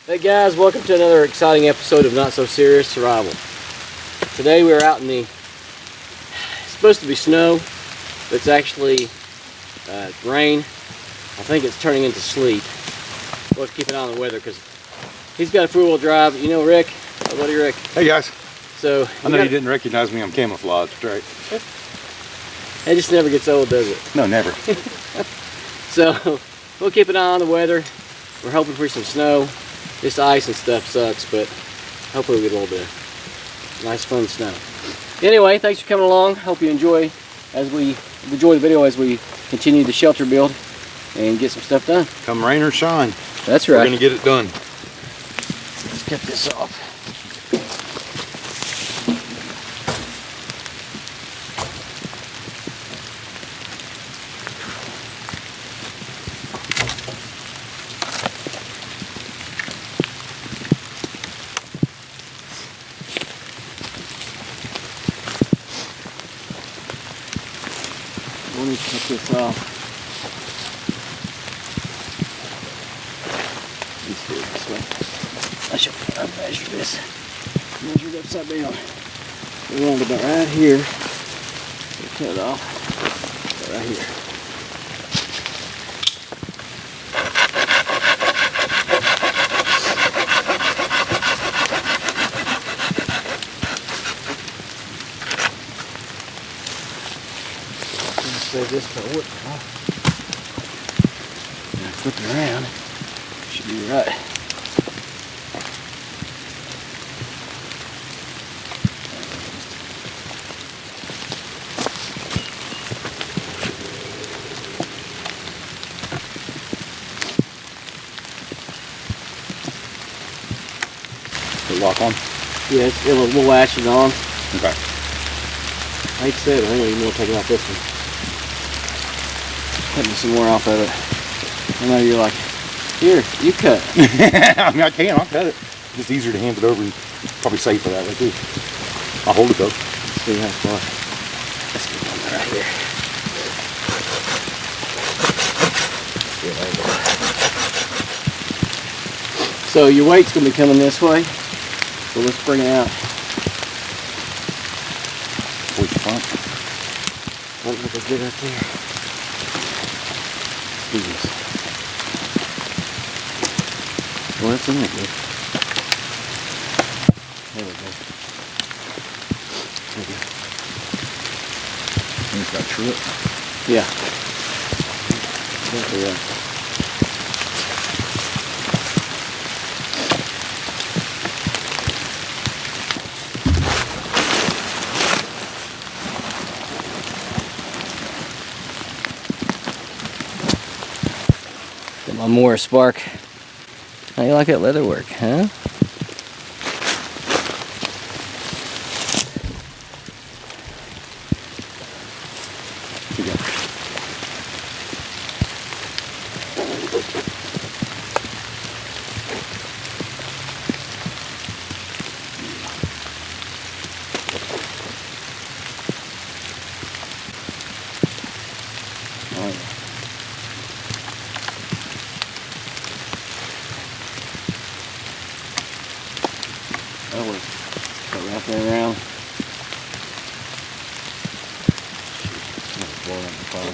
Hey guys, welcome to another exciting episode of Not So Serious Survival. Today we're out in it's supposed to be snow, but it's actually rain. I think it's turning into sleet. We'll have to keep an eye on the weather because he's got a four-wheel drive. You know Rick, our buddy Rick. Hey guys. So I know you didn't recognize me, I'm camouflaged, right? It just never gets old, does it? No, never. So we'll keep an eye on the weather. We're hoping for some snow. This ice and stuff sucks, but hopefully we'll get a little bit of nice fun snow. Anyway, thanks for coming along. Hope you enjoy the video as we continue the shelter build and get some stuff done. Come rain or shine. That's right. We're gonna get it done. Let's get this off. Let me cut this off. Let's do it this way. I measured this. Measured upside down. We want it about right here. We'll cut it off. About right here. Save this for wood. Now flip it around. Should be right. Did it lock on? Yeah, we'll latch it on. Okay. I hate to say it, I think we will take it off this one. Cutting some more off of it. I know you're like, here, you cut. I mean, I'll cut it. Just easier to hand it over and probably safer that way too. I'll hold it though. Let's see how far. Let's get one right here. So your weight's going to be coming this way. So let's bring it out. Towards the front. Look what they did right there. Jesus. Well, that's in there good. There we go. There we go. And it's got true it. Yeah. Exactly right. Got my Morris Spark. How you like that leather work, huh? Here you go. Oh, yeah. That was cut right there around. Blow on the fire.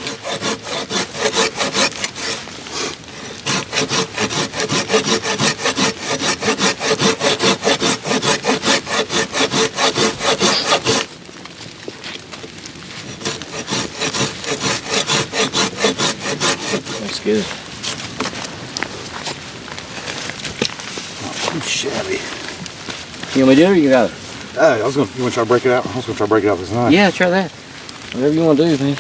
That's good. Not too shabby. You want me to do it or you got it? You want to try to break it out? I was going to try to break it out with this knife. Yeah, try that. Whatever you want to do, man.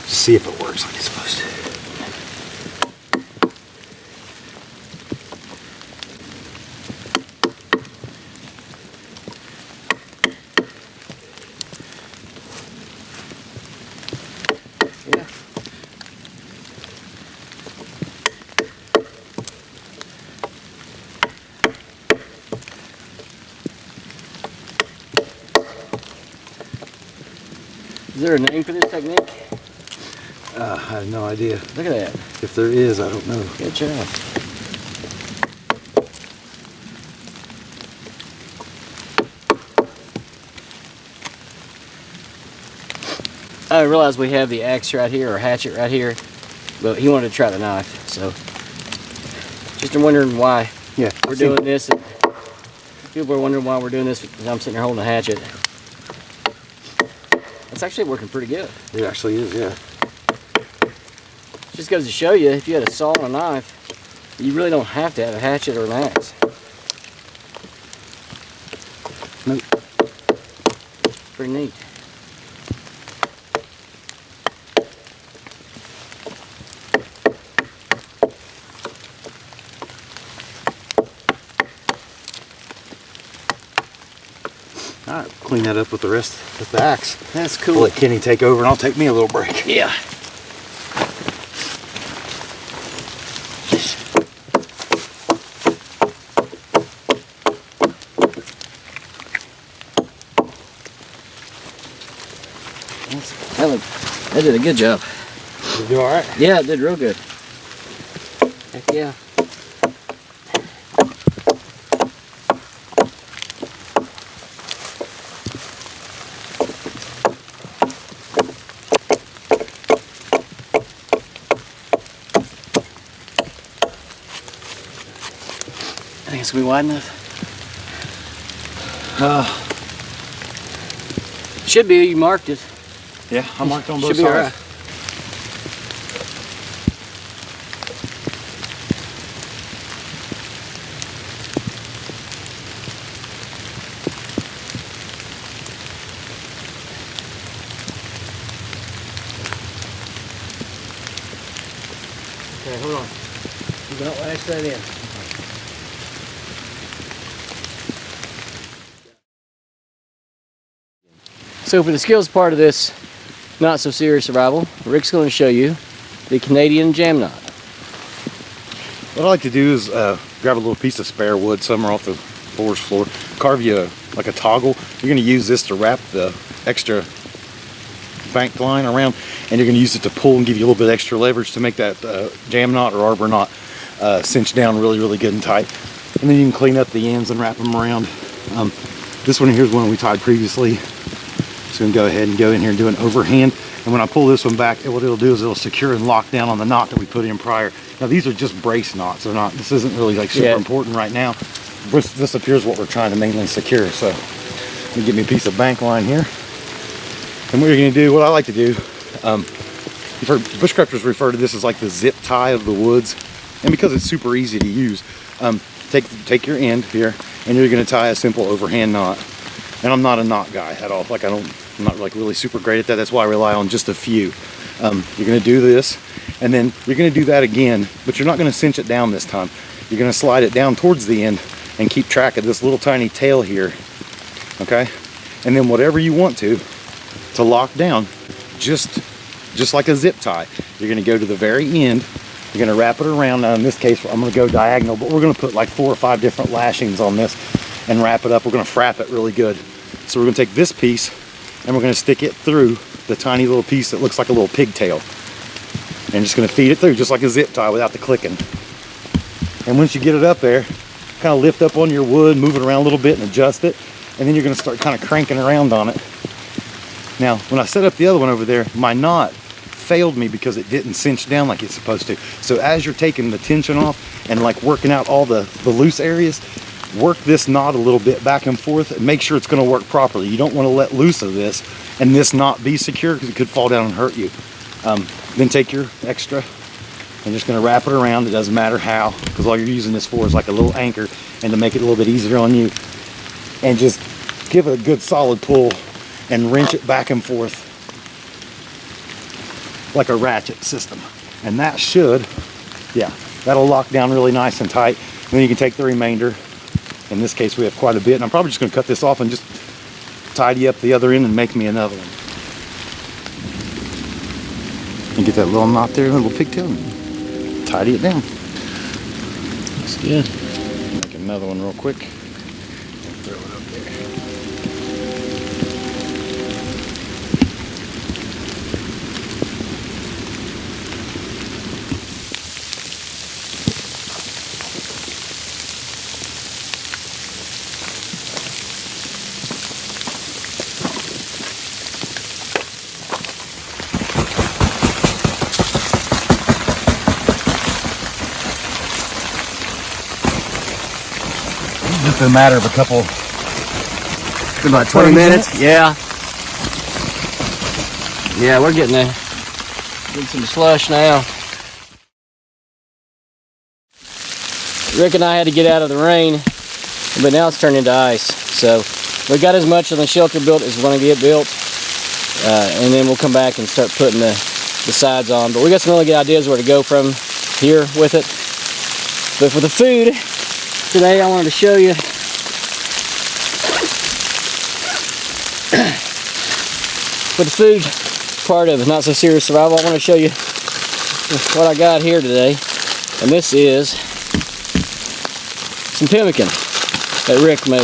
Just see if it works like it's supposed to. Yeah. Is there a name for this technique? I have no idea. Look at that. If there is, I don't know. Good job. I realize we have the axe right here, or hatchet right here, but he wanted to try the knife, so just wondering why we're doing this. People are wondering why we're doing this because I'm sitting here holding a hatchet. It's actually working pretty good. It actually is, yeah. Just goes to show you, if you had a saw and a knife, you really don't have to have a hatchet or an axe. Nope. Pretty neat. All right, clean that up with the rest with the axe. That's cool. I'll let Kenny take over and I'll take me a little break. Yeah. That did a good job. You do all right? Yeah, it did real good. Heck yeah. I think it's gonna be wide enough. Should be. You marked it. Yeah, I marked on both Should be sides. all right. Okay, hold on. You don't lash that in. So for the skills part of this Not So Serious Survival, Rick's going to show you the Canadian jam knot. What I like to do is grab a little piece of spare wood somewhere off the forest floor, carve you like a toggle. You're going to use this to wrap the extra bank line around, and you're going to use it to pull and give you a little bit extra leverage to make that jam knot or arbor knot cinch down really, really good and tight. And then you can clean up the ends and wrap them around. This one here's one we tied previously. Just going to go ahead and go in here and do an overhand. And when I pull this one back, what it'll do is it'll secure and lock down on the knot that we put in prior. Now these are just brace knots. They're not. This isn't really like super important right now. This appears what we're trying to mainly secure. So let me get me a piece of bank line here. And what you're going to do, what I like to do, you've heard bushcrafters refer to this as like the zip tie of the woods. And because it's super easy to use, take your end here, and you're going to tie a simple overhand knot. And I'm not a knot guy at all. Like I'm not like really super great at that. That's why I rely on just a few. You're going to do this, and then you're going to do that again, but you're not going to cinch it down this time. You're going to slide it down towards the end and keep track of this little tiny tail here. Okay, and then whatever you want to lock down, just like a zip tie, you're going to go to the very end. You're going to wrap it around. Now in this case, I'm going to go diagonal, but we're going to put like 4 or 5 different lashings on this and wrap it up. We're going to frap it really good. So we're going to take this piece and we're going to stick it through the tiny little piece that looks like a little pigtail, and just going to feed it through just like a zip tie without the clicking. And once you get it up there, kind of lift up on your wood, move it around a little bit and adjust it, and then you're going to start kind of cranking around on it. Now when I set up the other one over there, my knot failed me because it didn't cinch down like it's supposed to. So as you're taking the tension off and like working out all the loose areas, work this knot a little bit back and forth and make sure it's going to work properly. You don't want to let loose of this and this knot be secure because it could fall down and hurt you. Then take your extra and just going to wrap it around. It doesn't matter how, because all you're using this for is like a little anchor and to make it a little bit easier on you. And just give it a good solid pull and wrench it back and forth like a ratchet system. And that should, yeah, that'll lock down really nice and tight. And then you can take the remainder. In this case, we have quite a bit, and I'm probably just going to cut this off and just tidy up the other end and make me another one. And get that little knot there, little pigtail, and tidy it down. Looks good. Make another one real quick. And throw it up there. within a matter of a couple. About 20 minutes? Yeah. Yeah, we're getting there. Getting some slush now. Rick and I had to get out of the rain, but now it's turned into ice. So we got as much of the shelter built as we're going to get built, and then we'll come back and start putting the sides on. But we got some really good ideas where to go from here with it. But for the food today, I wanted to show you for the food part of Not So Serious Survival. I want to show you what I got here today, and this is some pemmican that Rick made.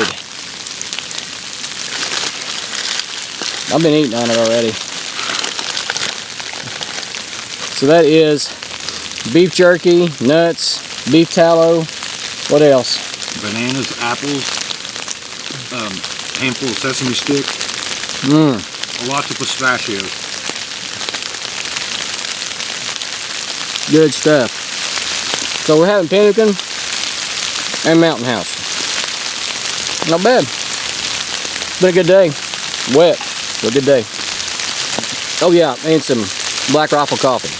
I've been eating on it already. So that is beef jerky, nuts, beef tallow. What else? Bananas, apples, handful of sesame sticks, lots of pistachios. Good stuff. So we're having pemmican and Mountain House. Not bad. It's been a good day. Wet, but a good day. Oh yeah, and some Black Rifle coffee.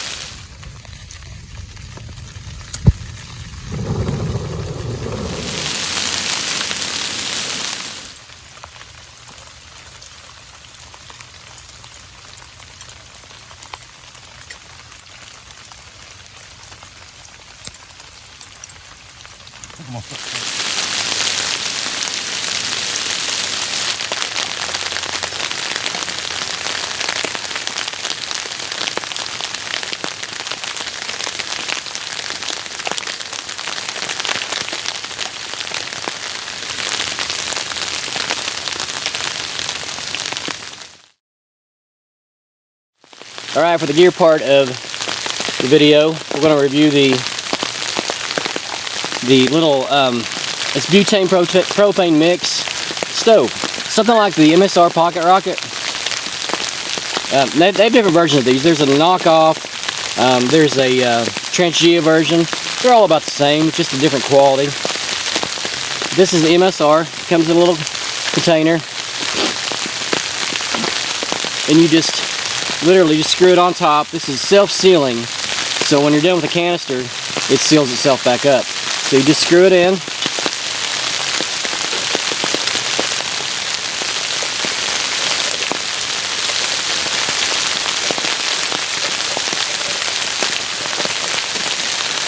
All right, for the gear part of the video, we're going to review the little it's butane propane mix stove, something like the MSR Pocket Rocket. They have different versions of these. There's a knockoff, there's a Transgia version. They're all about the same, just a different quality. This is the MSR. It comes in a little container, and you just literally just screw it on top. This is self-sealing, so when you're done with the canister, it seals itself back up. So you just screw it in.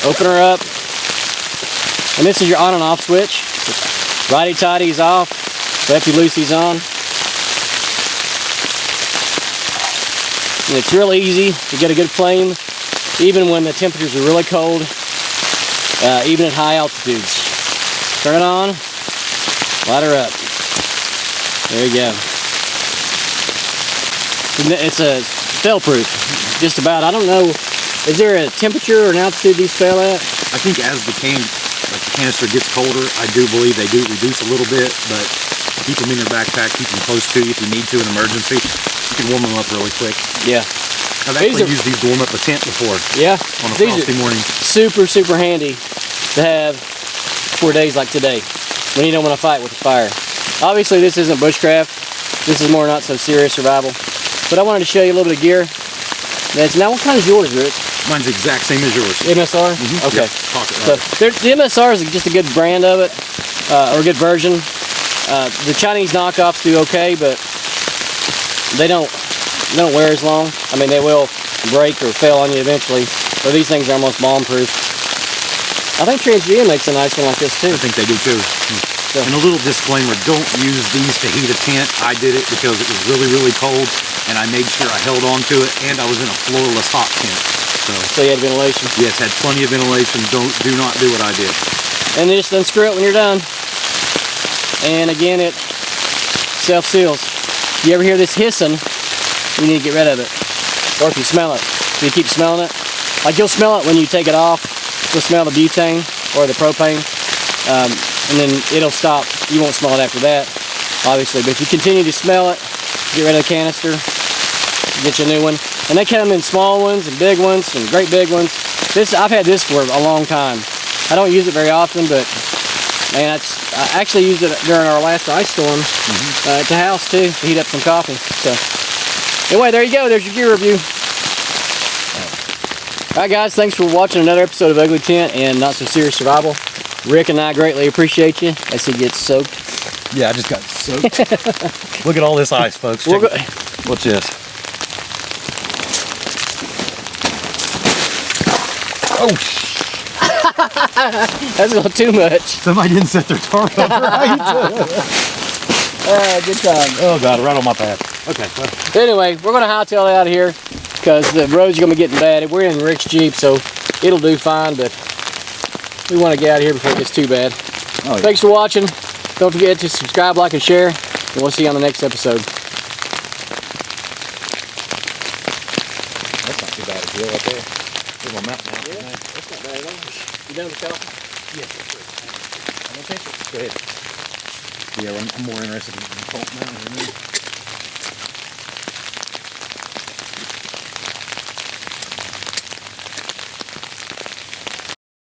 Open her up, and this is your on and off switch. Righty-tighty is off, lefty-loosey's on. And it's really easy to get a good flame, even when the temperatures are really cold, even at high altitudes. Turn it on, light her up. There you go. It's a fail-proof, just about. I don't know, is there a temperature or an altitude these fail at? I think as the canister gets colder, I do believe they do reduce a little bit, but keep them in your backpack, keep them close to you if you need to in emergency. You can warm them up really quick. Yeah. I've actually used these to warm up a tent before. Yeah. On a frosty morning. Super, super handy to have for days like today when you don't want to fight with the fire. Obviously, this isn't bushcraft. This is more Not So Serious Survival. But I wanted to show you a little bit of gear. Now, what kind is yours, Rick? Mine's the exact same as yours. MSR? Mm-hmm. Okay. Yep. Pocket So the MSR is just a good brand of it, or a good version. The Chinese knockoffs do okay, but they don't wear as long. I mean, they will break or fail on you eventually, but these things are almost bomb-proof. I think Transgia makes a nice one like this too. I think they do too. So. And a little disclaimer, don't use these to heat a tent. I did it because it was really, really cold, and I made sure I held on to it, and I was in a floorless hot tent. So you had ventilation? Yes, had plenty of ventilation. Do not do what I did. And then just unscrew it when you're done. And again, it self-seals. If you ever hear this hissing, you need to get rid of it. Or if you smell it. If you keep smelling it, like you'll smell it when you take it off. You'll smell the butane or the propane. And then it'll stop. You won't smell it after that, obviously. But if you continue to smell it, get rid of the canister, get you a new one. And they come in small ones and big ones and great big ones. I've had this for a long time. I don't use it very often, but Man, I actually used it during our last ice storm at the house too to heat up some coffee. So anyway, there you go. There's your gear review. All right, guys. Thanks for watching another episode of Ugly Tent and Not So Serious Survival. Rick and I greatly appreciate you as he gets soaked. Yeah, I just got soaked. Look at all this ice, folks. Watch this. Oh, that's a little too much. Somebody didn't set their tarp up right. Good time. Oh God, right on my path. Okay. Well. Anyway, we're gonna hightail out of here because the roads are gonna be getting bad. We're in Rick's Jeep, so it'll do fine, but we want to get out of here before it gets too bad. Oh, yeah. Thanks for watching. Don't forget to subscribe, like, and share, and we'll see you on the next episode. That's not too bad a deal right there. There's my mountain out. Yeah, that's not bad at all. You done with coffee? Yeah, sure. I'm gonna take it. Go ahead. Yeah, I'm more interested in the Mountain.